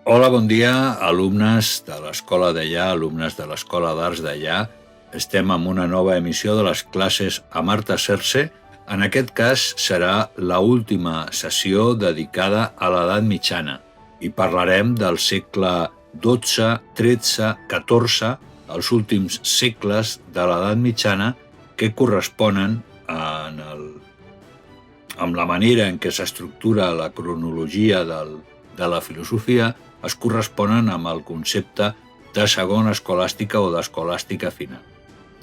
Hola, bon dia, alumnes de l'Escola d'Allà, alumnes de l'Escola d'Arts d'Allà. Estem amb una nova emissió de les classes a Marta Serse. En aquest cas serà l'última sessió dedicada a l'edat mitjana i parlarem del segle XII, XIII, XIV, els últims segles de l'edat mitjana que corresponen amb la manera en què s'estructura la cronologia de la filosofia, es corresponen amb el concepte de segona escolàstica o d'escolàstica final.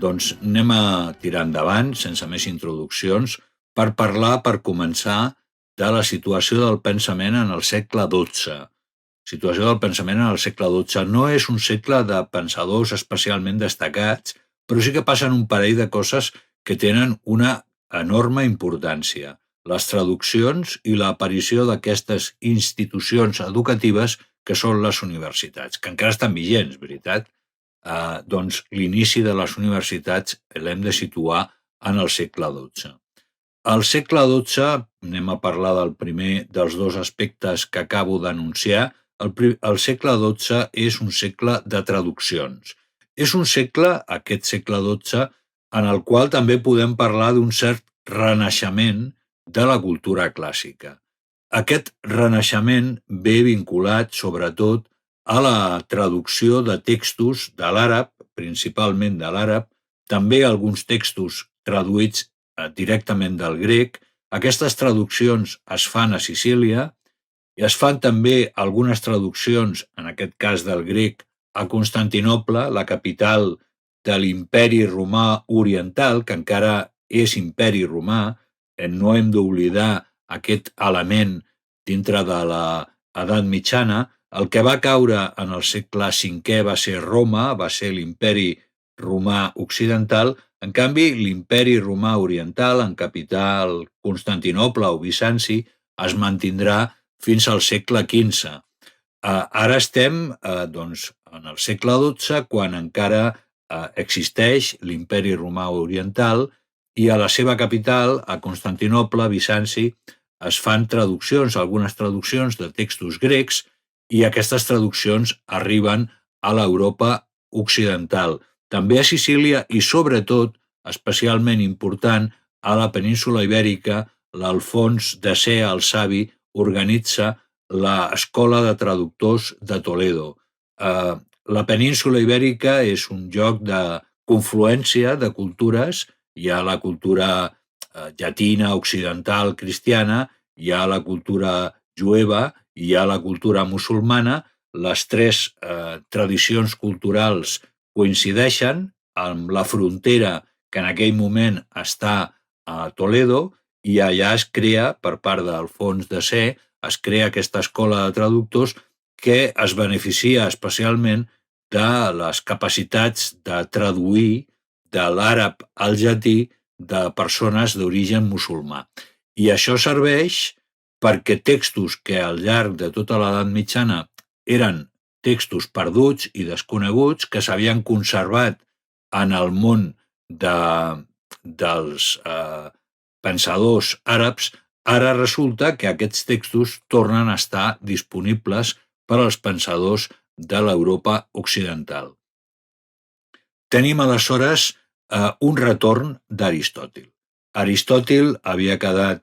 Doncs anem a tirar endavant, sense més introduccions, per parlar, per començar, de la situació del pensament en el segle XII. Situació del pensament en el segle XII. No és un segle de pensadors especialment destacats, però sí que passen un parell de coses que tenen una enorme importància. Les traduccions i l'aparició d'aquestes institucions educatives que són les universitats, que encara estan vigents, veritat? Doncs l'inici de les universitats l'hem de situar en el segle XII. Al segle XII, anem a parlar del primer dels dos aspectes que acabo d'anunciar, el segle XII és un segle de traduccions. És un segle, aquest segle XII, en el qual també podem parlar d'un cert renaixement de la cultura clàssica. Aquest renaixement ve vinculat, sobretot, a la traducció de textos de l'àrab, principalment de l'àrab, també alguns textos traduïts directament del grec. Aquestes traduccions es fan a Sicília i es fan també algunes traduccions, en aquest cas del grec, a Constantinoble, la capital de l'imperi romà oriental, que encara és imperi romà. No hem d'oblidar aquest element dintre de l'edat mitjana. El que va caure en el segle V va ser Roma, va ser l'imperi romà occidental. En canvi, l'imperi romà oriental, en capital Constantinoble o Bizanci, es mantindrà fins al segle XV. Ara estem en el segle XII, quan encara existeix l'imperi romà oriental i a la seva capital, a Constantinoble, Bizanci, es fan traduccions, algunes traduccions de textos grecs, i aquestes traduccions arriben a l'Europa occidental. També a Sicília i, sobretot, especialment important, a la península ibèrica, l'Alfons X el Savi organitza l'Escola de Traductors de Toledo. La península ibèrica és un lloc de confluència de cultures. Hi ha la cultura llatina, occidental, cristiana, hi ha la cultura jueva, hi ha la cultura musulmana. Les tres tradicions culturals coincideixen amb la frontera que en aquell moment està a Toledo, i allà es crea, per part d'Alfons X, es crea aquesta escola de traductors que es beneficia especialment de les capacitats de traduir de l'àrab al llatí de persones d'origen musulmà. I això serveix perquè textos que al llarg de tota l'edat mitjana eren textos perduts i desconeguts, que s'havien conservat en el món dels pensadors àrabs, ara resulta que aquests textos tornen a estar disponibles per als pensadors de l'Europa occidental. Tenim aleshores un retorn d'Aristòtil. Aristòtil havia quedat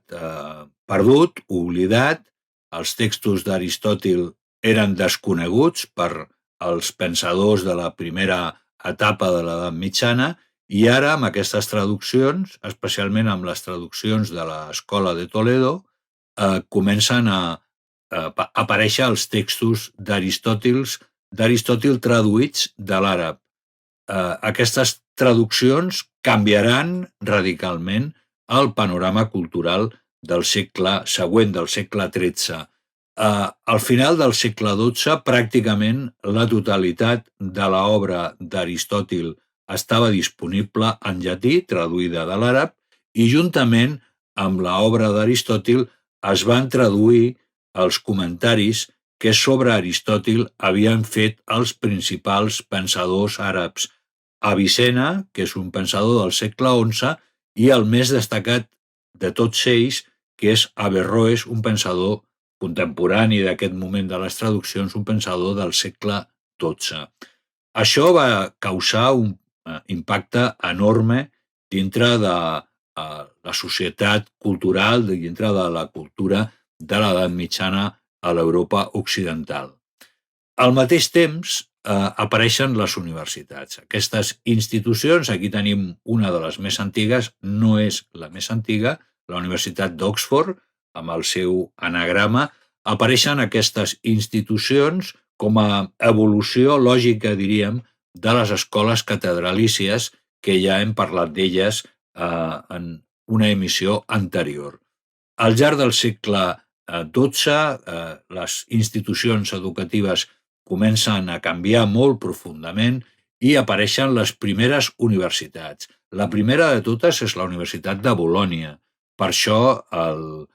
perdut, oblidat. Els textos d'Aristòtil eren desconeguts per als pensadors de la primera etapa de l'edat mitjana, i ara, amb aquestes traduccions, especialment amb les traduccions de l'Escola de Toledo, comencen a aparèixer els textos d'Aristòtil traduïts de l'àrab. Aquestes traduccions canviaran radicalment el panorama cultural del segle següent, del segle XIII. Al final del segle XII, pràcticament la totalitat de l'obra d'Aristòtil estava disponible en llatí, traduïda de l'àrab, i juntament amb l'obra d'Aristòtil es van traduir els comentaris que sobre Aristòtil havien fet els principals pensadors àrabs. Avicena, que és un pensador del segle XI, i el més destacat de tots ells, que és Averroes, un pensador contemporani d'aquest moment de les traduccions, un pensador del segle XII. Això va causar un impacte enorme dintre de la societat cultural, dintre de la cultura de l'edat mitjana a l'Europa occidental. Al mateix temps apareixen les universitats. Aquestes institucions, aquí tenim una de les més antigues, no és la més antiga, la Universitat d'Oxford, amb el seu anagrama, apareixen aquestes institucions com a evolució lògica, diríem, de les escoles catedralícies, que ja hem parlat d'elles en una emissió anterior. Al llarg del segle XII, les institucions educatives comencen a canviar molt profundament i apareixen les primeres universitats. La primera de totes és la Universitat de Bolònia. Per això el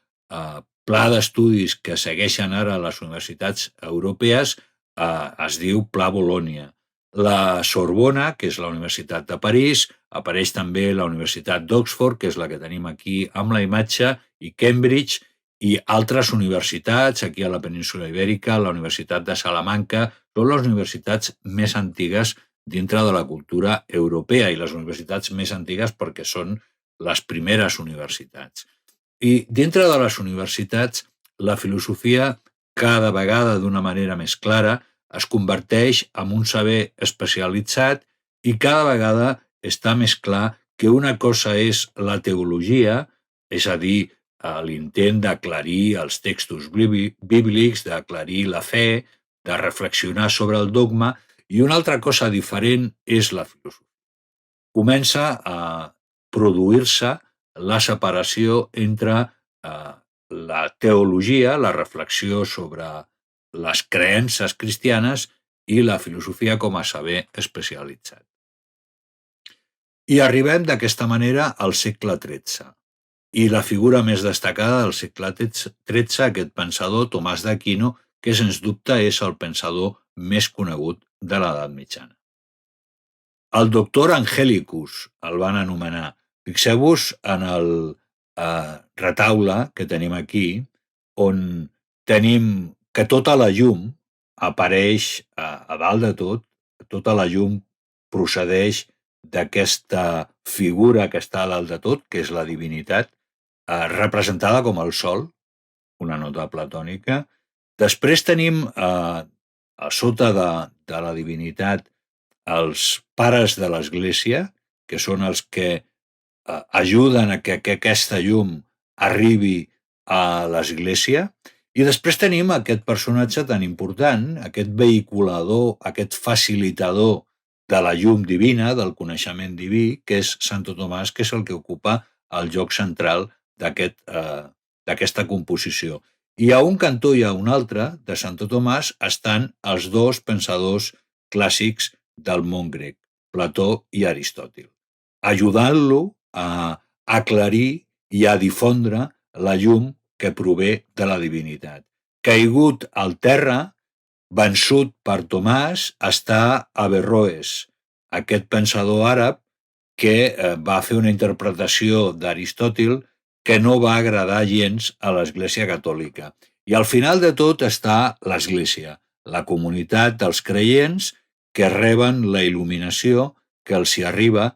pla d'estudis que segueixen ara les universitats europees es diu Pla Bolònia. La Sorbona, que és la Universitat de París, apareix també la Universitat d'Oxford, que és la que tenim aquí amb la imatge, i Cambridge, i altres universitats, aquí a la península Ibèrica, la Universitat de Salamanca, són les universitats més antigues dintre de la cultura europea i les universitats més antigues perquè són les primeres universitats. I dintre de les universitats, la filosofia cada vegada d'una manera més clara es converteix en un saber especialitzat i cada vegada està més clar que una cosa és la teologia, és a dir, l'intent d'aclarir els textos bíblics, d'aclarir la fe, de reflexionar sobre el dogma, i una altra cosa diferent és la filosofia. Comença a produir-se la separació entre la teologia, la reflexió sobre les creences cristianes, i la filosofia com a saber especialitzat. I arribem d'aquesta manera al segle XIII. I la figura més destacada del segle XIII, aquest pensador, Tomàs d'Aquino, que sens dubte és el pensador més conegut de l'edat mitjana. El doctor Angelicus el van anomenar. Fixeu-vos en el retaule que tenim aquí, on tenim que tota la llum apareix a dalt de tot, tota la llum procedeix d'aquesta figura que està a dalt de tot, que és la divinitat, representada com el sol, una nota platònica. Després tenim a sota de la divinitat els pares de l'Església, que són els que ajuden a que aquesta llum arribi a l'Església, i després tenim aquest personatge tan important, aquest vehiculador, aquest facilitador de la llum divina, del coneixement diví, que és Santo Tomàs, que és el que ocupa el lloc central d'aquesta composició. I a un cantó i a un altre de Santo Tomàs estan els dos pensadors clàssics del món grec, Plató i Aristòtil, ajudant-lo a aclarir i a difondre la llum que prové de la divinitat. Caigut al terra, vençut per Tomàs, està Averroes, aquest pensador àrab que va fer una interpretació d'Aristòtil que no va agradar gens a l'Església Catòlica. I al final de tot està l'Església, la comunitat dels creients que reben la il·luminació que els hi arriba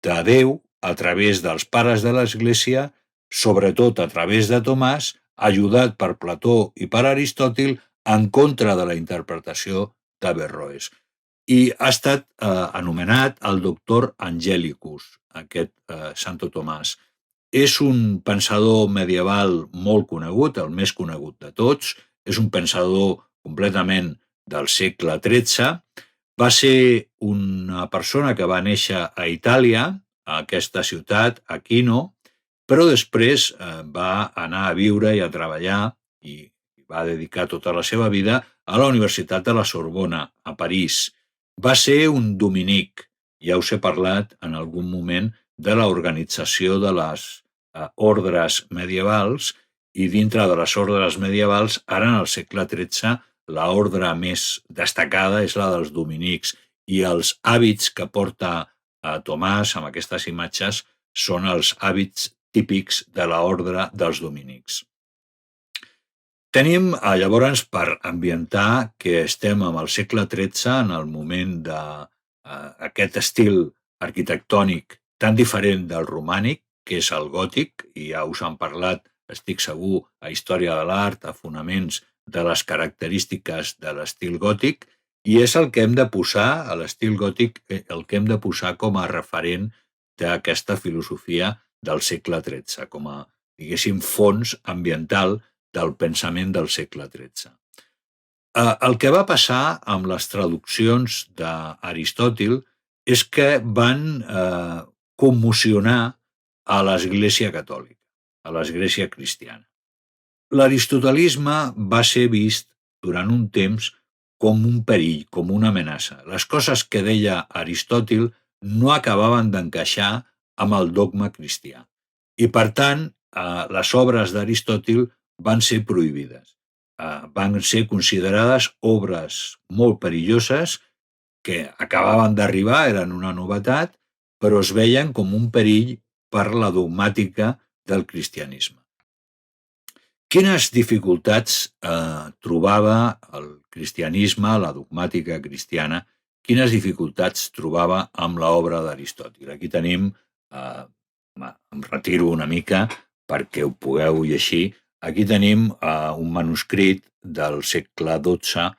de Déu a través dels pares de l'Església, sobretot a través de Tomàs, ajudat per Plató i per Aristòtil, en contra de la interpretació d'Averroes. I ha estat anomenat el doctor Angelicus, aquest Santo Tomàs. És un pensador medieval molt conegut, el més conegut de tots, és un pensador completament del segle XIII, va ser una persona que va néixer a Itàlia, a aquesta ciutat, Aquino, però després va anar a viure i a treballar i va dedicar tota la seva vida a la Universitat de la Sorbona, a París. Va ser un dominic, ja us he parlat en algun moment de l'organització de les ordres medievals, i dintre de les ordres medievals, ara en el segle XIII, l'ordre més destacada és la dels dominics, i els hàbits que porta Tomàs amb aquestes imatges són els hàbits típics de l'ordre dels dominics. Tenim llavors per ambientar que estem en el segle XIII, en el moment d'aquest estil arquitectònic tan diferent del romànic, que és el gòtic, i ja us han parlat, estic segur, a Història de l'Art, a fonaments de les característiques de l'estil gòtic, i és el que hem de posar, a l'estil gòtic, el que hem de posar com a referent d'aquesta filosofia del segle XIII, com a, diguéssim, fons ambiental del pensament del segle XIII. El que va passar amb les traduccions d'Aristòtil és que van commocionar a l'Església catòlica, a l'Església cristiana. L'aristotelisme va ser vist durant un temps com un perill, com una amenaça. Les coses que deia Aristòtil no acabaven d'encaixar amb el dogma cristià. I, per tant, les obres d'Aristòtil van ser prohibides. Van ser considerades obres molt perilloses que acabaven d'arribar, eren una novetat, però es veien com un perill per la dogmàtica del cristianisme. Quines dificultats trobava el cristianisme, la dogmàtica cristiana, quines dificultats trobava amb l'obra d'Aristòtil? Aquí tenim, em retiro una mica perquè ho pugueu llegir, aquí tenim un manuscrit del segle XII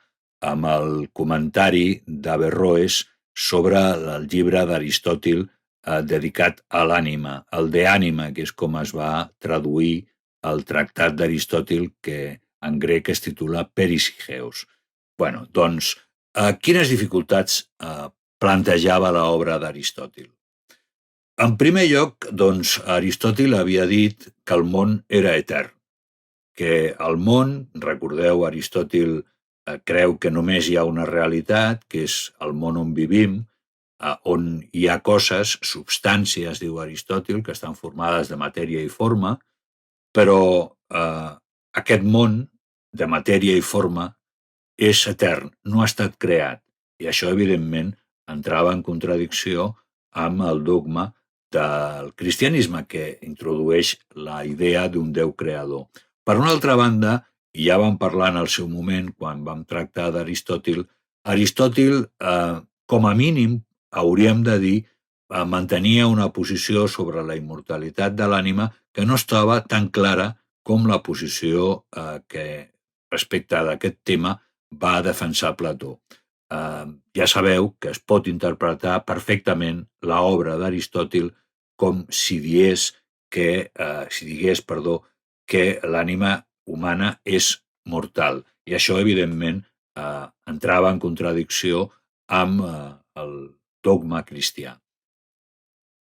amb el comentari d'Averroes sobre el llibre d'Aristòtil dedicat a l'ànima, el De Anima, que és com es va traduir el tractat d'Aristòtil, que en grec es titula Perisigeus. Bueno, doncs, quines dificultats plantejava l'obra d'Aristòtil? En primer lloc, doncs, Aristòtil havia dit que el món era etern, que el món, recordeu, Aristòtil creu que només hi ha una realitat, que és el món on vivim, on hi ha coses, substàncies, diu Aristòtil, que estan formades de matèria i forma, però aquest món de matèria i forma és etern, no ha estat creat. I això, evidentment, entrava en contradicció amb el dogma del cristianisme, que introdueix la idea d'un Déu creador. Per una altra banda, i ja vam parlar en el seu moment, quan vam tractar d'Aristòtil, Aristòtil, com a mínim, hauríem de dir, mantenia una posició sobre la immortalitat de l'ànima que no estava tan clara com la posició que, respecte d'aquest tema, va defensar Plató. Ja sabeu que es pot interpretar perfectament l'obra d'Aristòtil com si digués que l'ànima humana és mortal. I això, evidentment, entrava en contradicció amb el dogma cristià.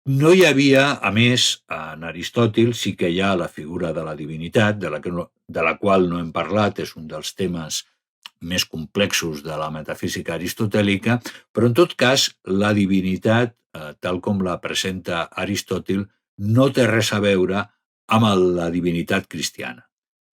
No hi havia, a més, en Aristòtil sí que hi ha la figura de la divinitat, de la qual no hem parlat, és un dels temes més complexos de la metafísica aristotèlica, però en tot cas la divinitat, tal com la presenta Aristòtil, no té res a veure amb la divinitat cristiana.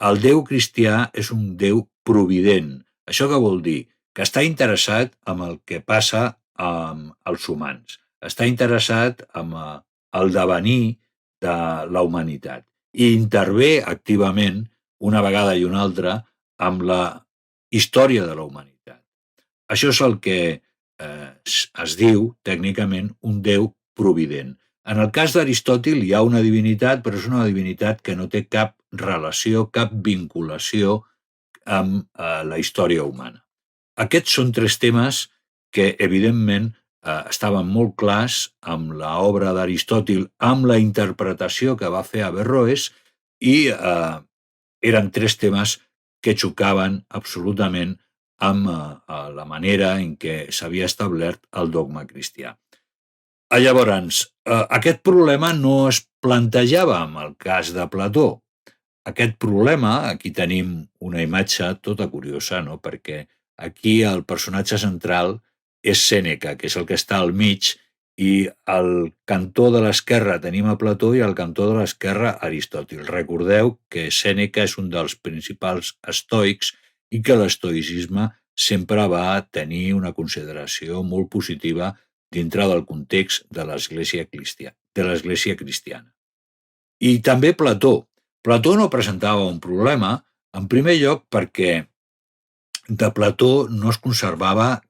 El Déu cristià és un Déu provident. Això què vol dir? Que està interessat en el que passa amb els humans. Està interessat en el devenir de la humanitat i intervé activament, una vegada i una altra, amb la història de la humanitat. Això és el que es diu, tècnicament, un Déu provident. En el cas d'Aristòtil hi ha una divinitat, però és una divinitat que no té cap relació, cap vinculació amb la història humana. Aquests són tres temes que, evidentment, estaven molt clars amb l'obra d'Aristòtil, amb la interpretació que va fer Averroes, i eren tres temes que xocaven absolutament amb la manera en què s'havia establert el dogma cristià. Llavors, aquest problema no es plantejava en el cas de Plató. Aquest problema, aquí tenim una imatge tota curiosa, no? Perquè aquí el personatge central és Sèneca, que és el que està al mig, i al cantó de l'esquerra tenim a Plató i al cantó de l'esquerra Aristòtil. Recordeu que Sèneca és un dels principals estoics i que l'estoïcisme sempre va tenir una consideració molt positiva dintre del context de l'Església cristiana. I també Plató. Plató no presentava un problema En primer lloc, perquè de Plató no es conservava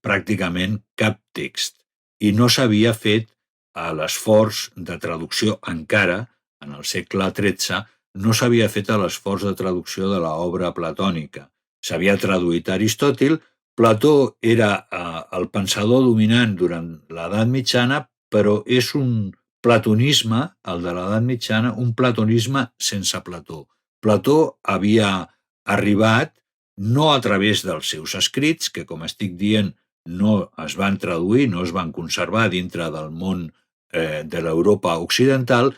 pràcticament cap text i no s'havia fet l'esforç de traducció encara, en el segle XIII, no s'havia fet l'esforç de traducció de l'obra platònica. S'havia traduït Aristòtil. Plató era el pensador dominant durant l'edat mitjana, però és un platonisme, el de l'edat mitjana, un platonisme sense Plató. Plató havia arribat no a través dels seus escrits, que, com estic dient, no es van traduir, no es van conservar dintre del món de l'Europa occidental.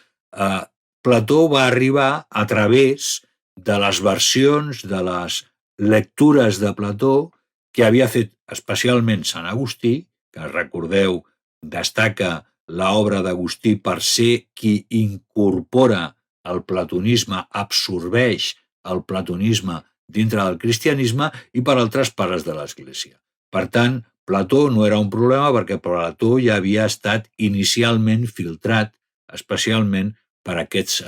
Plató va arribar a través de les versions, de les lectures de Plató que havia fet especialment Sant Agustí, que recordeu, destaca l'obra d'Agustí per ser qui incorpora el platonisme, absorbeix el platonisme dintre del cristianisme, i per altres pares de l'Església. Per tant, Plató no era un problema perquè Plató ja havia estat inicialment filtrat, especialment per aquests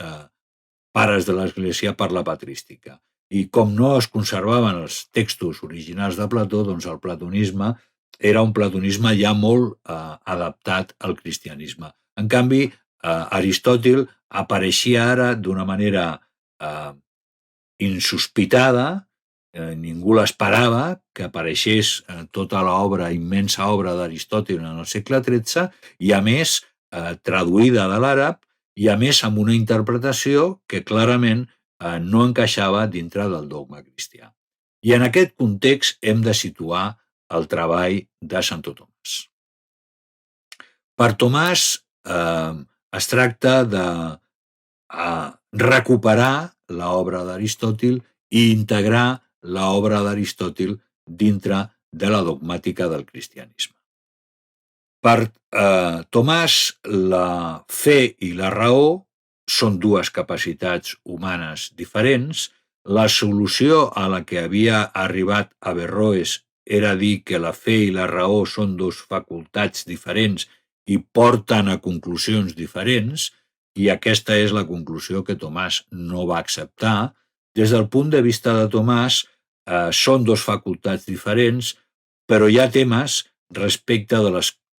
pares de l'Església, per la patrística. I com no es conservaven els textos originals de Plató, doncs el platonisme era un platonisme ja molt adaptat al cristianisme. En canvi, Aristòtil apareixia ara d'una manera insospitada, ningú l'esperava que apareixés tota l'obra, immensa obra d'Aristòtil en el segle XIII, i a més traduïda de l'àrab, i a més amb una interpretació que clarament no encaixava dintre del dogma cristià. I en aquest context hem de situar el treball de Santo Tomàs. Per Tomàs es tracta de recuperar l'obra d'Aristòtil i integrar l'obra d'Aristòtil dintre de la dogmàtica del cristianisme. Per Tomàs, la fe i la raó són dues capacitats humanes diferents. La solució a la que havia arribat Averroes era dir que la fe i la raó són dues facultats diferents i porten a conclusions diferents, i aquesta és la conclusió que Tomàs no va acceptar. Des del punt de vista de Tomàs, són dues facultats diferents, però hi ha temes respecte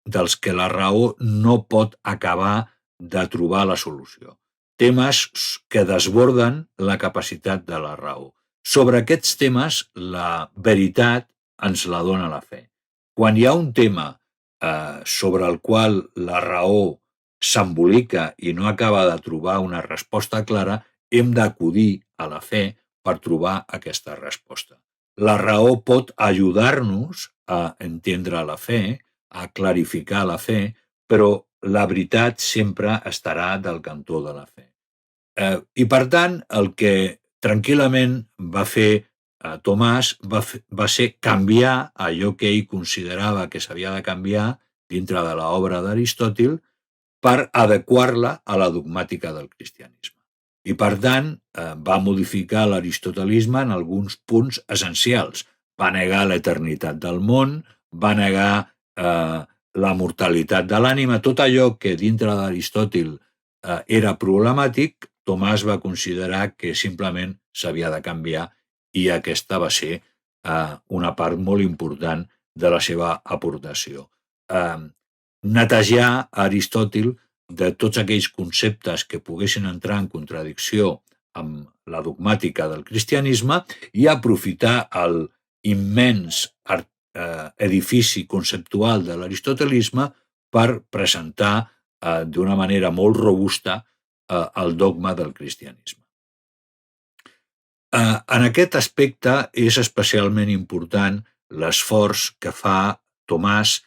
dels que la raó no pot acabar de trobar la solució. Temes que desborden la capacitat de la raó. Sobre aquests temes, la veritat ens la dona la fe. Quan hi ha un tema sobre el qual la raó s'embolica i no acaba de trobar una resposta clara, hem d'acudir a la fe per trobar aquesta resposta. La raó pot ajudar-nos a entendre la fe, a clarificar la fe, però la veritat sempre estarà del cantó de la fe. I per tant, el que tranquil·lament va fer Tomàs va ser canviar allò que ell considerava que s'havia de canviar dintre de l'obra d'Aristòtil per adequar-la a la dogmàtica del cristianisme. I, per tant, va modificar l'aristotelisme en alguns punts essencials. Va negar l'eternitat del món, va negar la mortalitat de l'ànima, tot allò que dintre d'Aristòtil era problemàtic, Tomàs va considerar que simplement s'havia de canviar, i aquesta va ser una part molt important de la seva aportació. Netejar Aristòtil de tots aquells conceptes que poguessin entrar en contradicció amb la dogmàtica del cristianisme i aprofitar l'immens edifici conceptual de l'aristotelisme per presentar d'una manera molt robusta el dogma del cristianisme. En aquest aspecte és especialment important l'esforç que fa Tomàs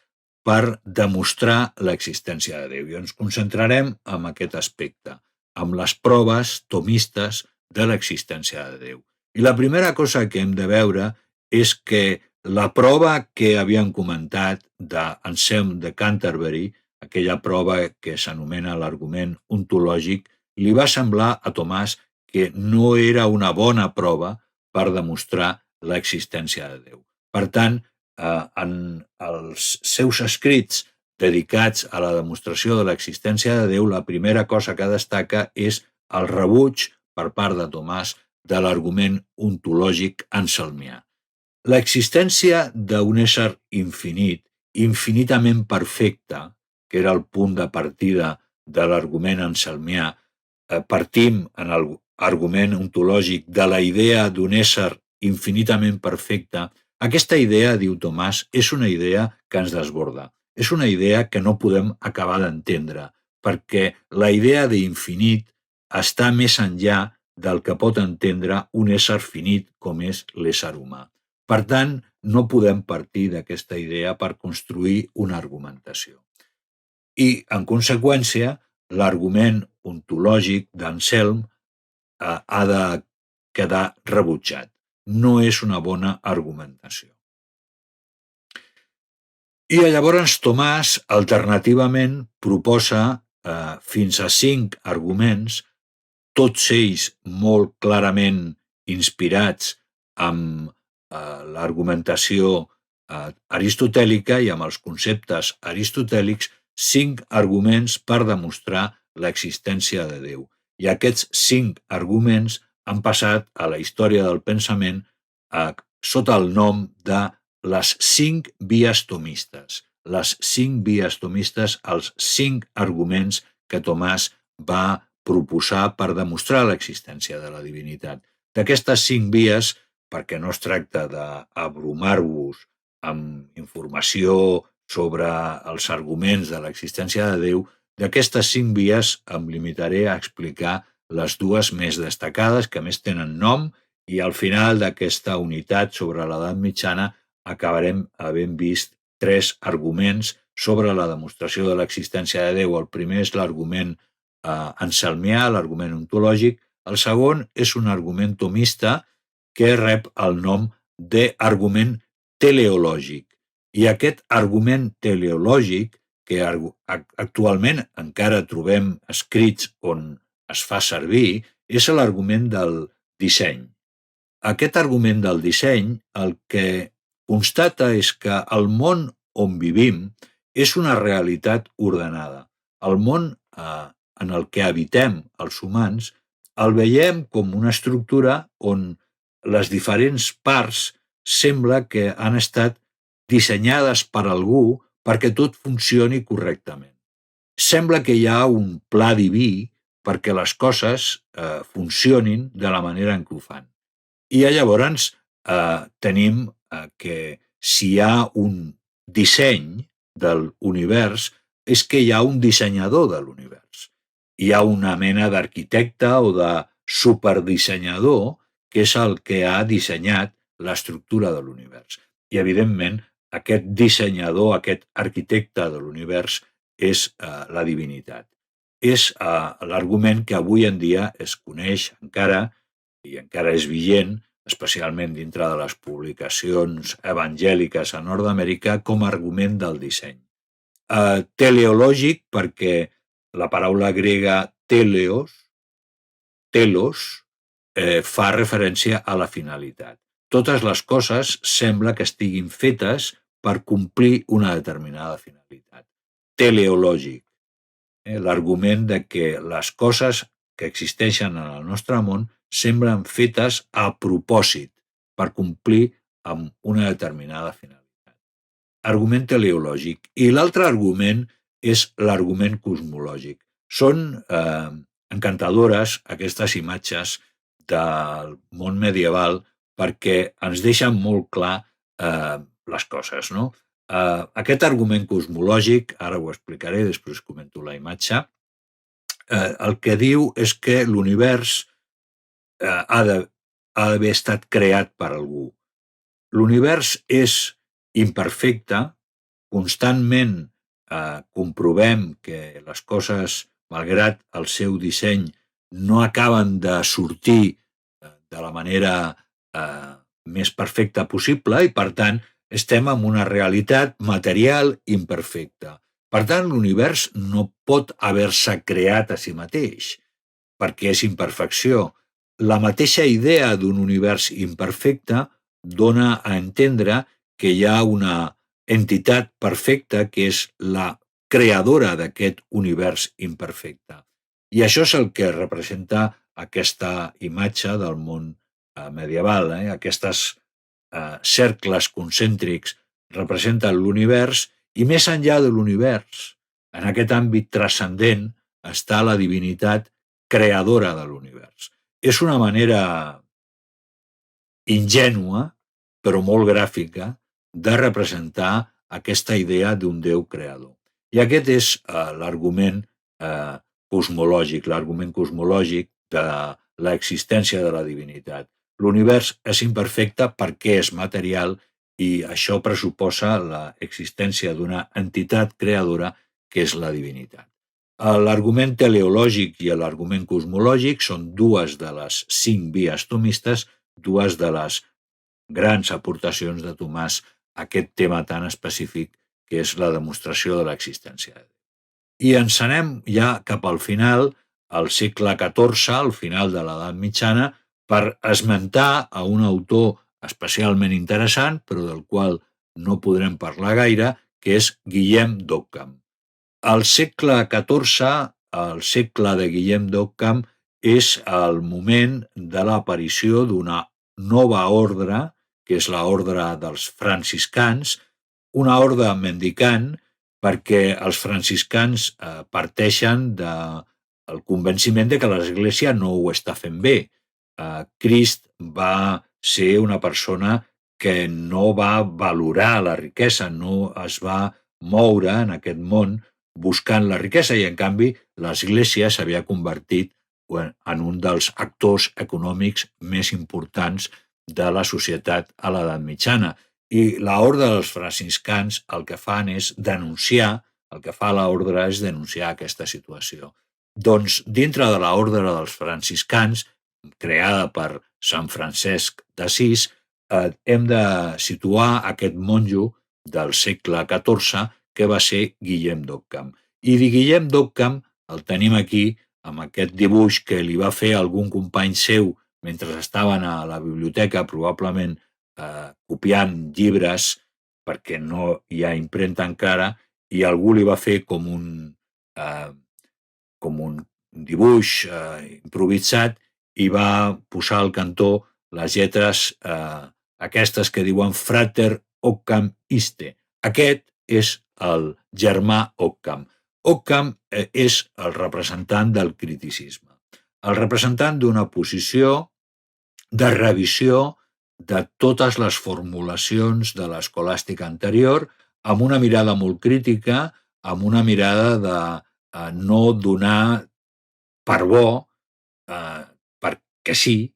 per demostrar l'existència de Déu. I ens concentrarem en aquest aspecte, amb les proves tomistes de l'existència de Déu. I la primera cosa que hem de veure és que la prova que havíem comentat d'Anselm de Canterbury, aquella prova que s'anomena l'argument ontològic, li va semblar a Tomàs que no era una bona prova per demostrar l'existència de Déu. Per tant, en els seus escrits dedicats a la demostració de l'existència de Déu, la primera cosa que destaca és el rebuig per part de Tomàs de l'argument ontològic anselmià. L'existència d'un ésser infinit, infinitament perfecte, que era el punt de partida de l'argument anselmià, partim en l'argument ontològic de la idea d'un ésser infinitament perfecte. Aquesta idea, diu Tomàs, és una idea que ens desborda. És una idea que no podem acabar d'entendre, perquè la idea d'infinit està més enllà del que pot entendre un ésser finit com és l'ésser humà. Per tant, no podem partir d'aquesta idea per construir una argumentació. I, en conseqüència, l'argument ontològic d'Anselm ha de quedar rebutjat. No és una bona argumentació. I llavors Tomàs, alternativament, proposa fins a 5 arguments, tots ells molt clarament inspirats amb l'argumentació aristotèlica i amb els conceptes aristotèlics, 5 arguments per demostrar l'existència de Déu. I aquests 5 arguments han passat a la història del pensament sota el nom de les 5 vies tomistes. Les 5 vies tomistes, els 5 arguments que Tomàs va proposar per demostrar l'existència de la divinitat. D'aquestes 5 vies, perquè no es tracta d'abrumar-vos amb informació sobre els arguments de l'existència de Déu, d'aquestes 5 vies em limitaré a explicar les 2 més destacades, que més tenen nom, i al final d'aquesta unitat sobre l'edat mitjana acabarem havent vist 3 arguments sobre la demostració de l'existència de Déu. El primer és l'argument anselmià, l'argument ontològic. El segon és un argument tomista que rep el nom d'argument teleològic. I aquest argument teleològic, que actualment encara trobem escrits on es fa servir, és l'argument del disseny. Aquest argument del disseny el que constata és que el món on vivim és una realitat ordenada. El món en el que habitem els humans el veiem com una estructura on les diferents parts sembla que han estat dissenyades per algú perquè tot funcioni correctament. Sembla que hi ha un pla diví perquè les coses funcionin de la manera en què ho fan. I llavors tenim que si hi ha un disseny de l'univers és que hi ha un dissenyador de l'univers. Hi ha una mena d'arquitecte o de superdissenyador que és el que ha dissenyat l'estructura de l'univers. I, evidentment, aquest dissenyador, aquest arquitecte de l'univers és la divinitat. És l'argument que avui en dia es coneix encara i encara és vigent, especialment dintre de les publicacions evangèliques a Nord-Amèrica, com a argument del disseny. Teleològic perquè la paraula grega telos, fa referència a la finalitat. Totes les coses sembla que estiguin fetes per complir una determinada finalitat. Teleològic, l'argument de que les coses que existeixen en el nostre món semblen fetes a propòsit per complir amb una determinada finalitat. Argument teleològic. I l'altre argument és l'argument cosmològic. Són encantadores aquestes imatges del món medieval perquè ens deixen molt clar les coses, no? Aquest argument cosmològic, ara ho explicaré, després comento la imatge, el que diu és que l'univers ha d'haver estat creat per algú. L'univers és imperfecte, constantment comprovem que les coses, malgrat el seu disseny, no acaben de sortir de la manera més perfecta possible i, per tant, estem en una realitat material imperfecta. Per tant, l'univers no pot haver-se creat a si mateix, perquè és imperfecció. La mateixa idea d'un univers imperfecte dona a entendre que hi ha una entitat perfecta que és la creadora d'aquest univers imperfecte. I això és el que representa aquesta imatge del món medieval. Aquestes cercles concèntrics representen l'univers i més enllà de l'univers, en aquest àmbit transcendent, està la divinitat creadora de l'univers. És una manera ingènua, però molt gràfica, de representar aquesta idea d'un Déu creador. I aquest és l'argument cosmològic, de l'existència de la divinitat. L'univers és imperfecte perquè és material i això pressuposa l'existència d'una entitat creadora que és la divinitat. L'argument teleològic i l'argument cosmològic són dues de les 5 vies tomistes, dues de les grans aportacions de Tomàs a aquest tema tan específic que és la demostració de l'existència de Déu. I ens anem ja cap al final, al segle XIV, al final de l'edat mitjana, per esmentar a un autor especialment interessant, però del qual no podrem parlar gaire, que és Guillem d'Occam. El segle XIV, el segle de Guillem d'Occam, és el moment de l'aparició d'una nova ordre, que és l'ordre dels franciscans, una ordre mendicant, perquè els franciscans parteixen del convenciment de que l'Església no ho està fent bé. Crist va ser una persona que no va valorar la riquesa, no es va moure en aquest món buscant la riquesa i, en canvi, l'Església s'havia convertit en un dels actors econòmics més importants de la societat a l'edat mitjana. I l'ordre dels franciscans el que fan és denunciar, el que fa l'ordre és denunciar aquesta situació. Doncs, dintre de l'ordre dels franciscans, creada per Sant Francesc d'Assís, hem de situar aquest monjo del segle XIV que va ser Guillem d'Occam. I Guillem d'Occam el tenim aquí amb aquest dibuix que li va fer algun company seu mentre estaven a la biblioteca, probablement copiant llibres perquè no hi ha impremta encara, i algú li va fer com un dibuix improvisat i va posar al cantó les lletres aquestes que diuen Frater Occam iste. Aquest és el germà Occam. Occam és el representant del criticisme, el representant d'una posició de revisió de totes les formulacions de l'escolàstica anterior, amb una mirada molt crítica, amb una mirada de no donar per bo, perquè sí,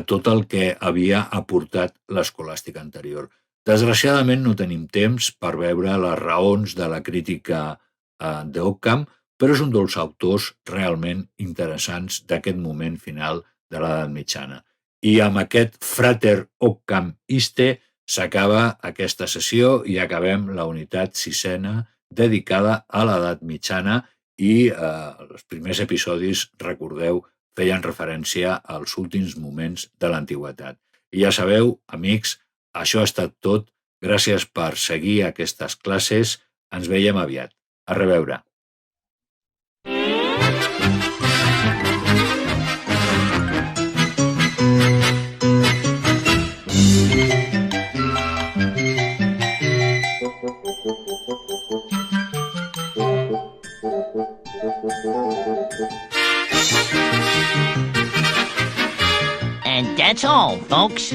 tot el que havia aportat l'escolàstica anterior. Desgraciadament no tenim temps per veure les raons de la crítica d'Occam, però és un dels autors realment interessants d'aquest moment final de l'edat mitjana. I amb aquest Frater Occam iste s'acaba aquesta sessió i acabem la unitat 6a dedicada a l'edat mitjana i els primers episodis, recordeu, feien referència als últims moments de l'antiguitat. I ja sabeu, amics, això ha estat tot. Gràcies per seguir aquestes classes. Ens veiem aviat. A reveure. And that's all, folks.